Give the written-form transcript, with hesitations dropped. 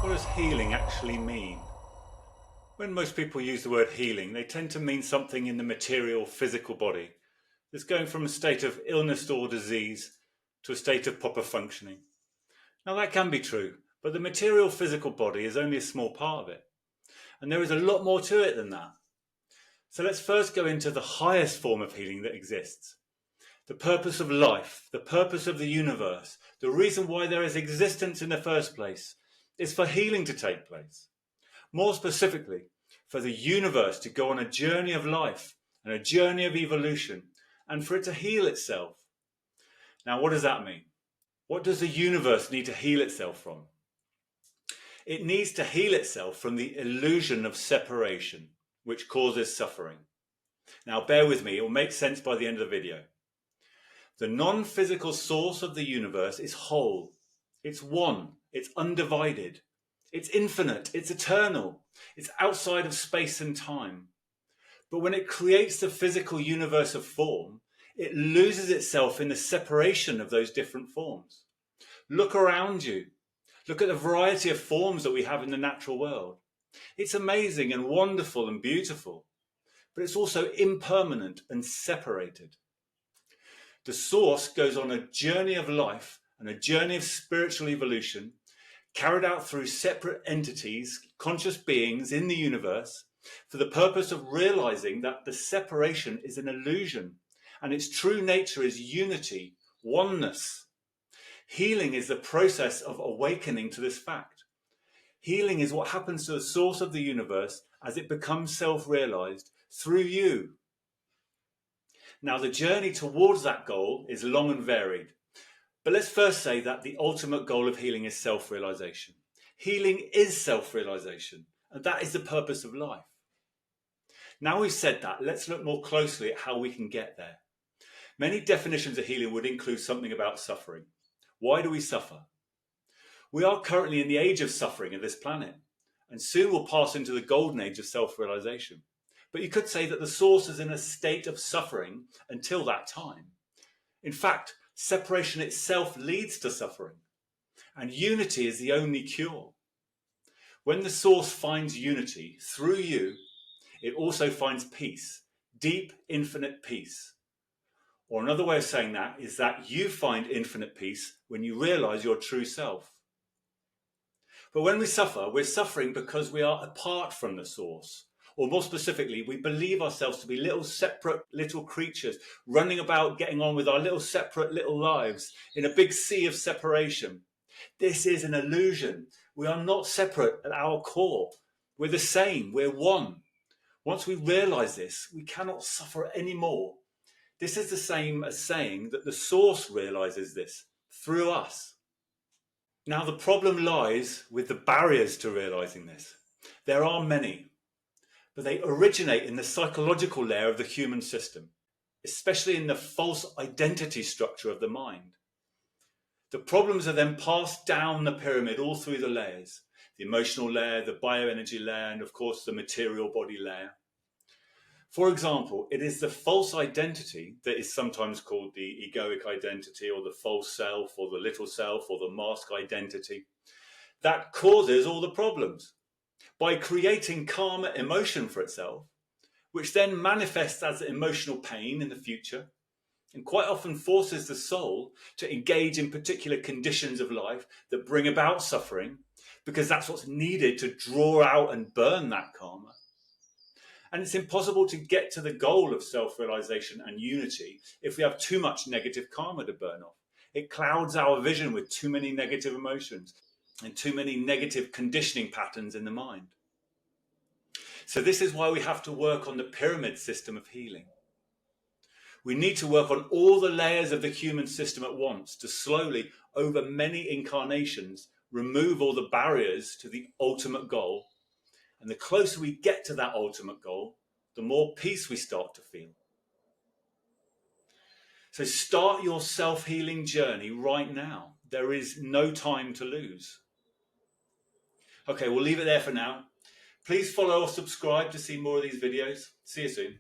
What does healing actually mean? When most people use the word healing, they tend to mean something in the material, physical body that's going from a state of illness or disease to a state of proper functioning. Now that can be true, but the material, physical body is only a small part of it. And there is a lot more to it than that. So let's first go into the highest form of healing that exists. The purpose of life, the purpose of the universe, the reason why there is existence in the first place is for healing to take place. More specifically, for the universe to go on a journey of life and a journey of evolution and for it to heal itself. Now, what does that mean? What does the universe need to heal itself from? It needs to heal itself from the illusion of separation, which causes suffering. Now, bear with me, it will make sense by the end of the video. The non-physical source of the universe is whole. It's one. It's undivided. It's infinite. It's eternal. It's outside of space and time. But when it creates the physical universe of form, it loses itself in the separation of those different forms. Look around you. Look at the variety of forms that we have in the natural world. It's amazing and wonderful and beautiful, but it's also impermanent and separated. The source goes on a journey of life and a journey of spiritual evolution carried out through separate entities, conscious beings in the universe, for the purpose of realizing that the separation is an illusion and its true nature is unity, oneness. Healing is the process of awakening to this fact. Healing is what happens to the source of the universe as it becomes self-realized through you. Now, the journey towards that goal is long and varied. But let's first say that the ultimate goal of healing is self-realization. Healing is self-realization, and that is the purpose of life. Now we've said that, let's look more closely at how we can get there. Many definitions of healing would include something about suffering. Why do we suffer? We are currently in the age of suffering of this planet, and soon we'll pass into the golden age of self-realization. But you could say that the source is in a state of suffering until that time. In fact, separation itself leads to suffering, and unity is the only cure. When the source finds unity through you, it also finds peace, deep, infinite peace. Or another way of saying that is that you find infinite peace when you realize your true self. But when we suffer, we're suffering because we are apart from the source. Or more specifically, we believe ourselves to be little separate little creatures running about getting on with our little separate little lives in a big sea of separation. This is an illusion. We are not separate at our core. We're the same. We're one. Once we realize this, we cannot suffer anymore. This is the same as saying that the source realizes this through us. Now, the problem lies with the barriers to realizing this. There are many, but they originate in the psychological layer of the human system, especially in the false identity structure of the mind. The problems are then passed down the pyramid all through the layers, the emotional layer, the bioenergy layer, and of course the material body layer. For example, it is the false identity that is sometimes called the egoic identity or the false self or the little self or the mask identity that causes all the problems by creating karma emotion for itself, which then manifests as emotional pain in the future and quite often forces the soul to engage in particular conditions of life that bring about suffering because that's what's needed to draw out and burn that karma. And it's impossible to get to the goal of self-realization and unity if we have too much negative karma to burn off. It clouds our vision with too many negative emotions and too many negative conditioning patterns in the mind. So this is why we have to work on the pyramid system of healing. We need to work on all the layers of the human system at once to slowly, over many incarnations, remove all the barriers to the ultimate goal. And the closer we get to that ultimate goal, the more peace we start to feel. So start your self-healing journey right now. There is no time to lose. Okay, we'll leave it there for now. Please follow or subscribe to see more of these videos. See you soon.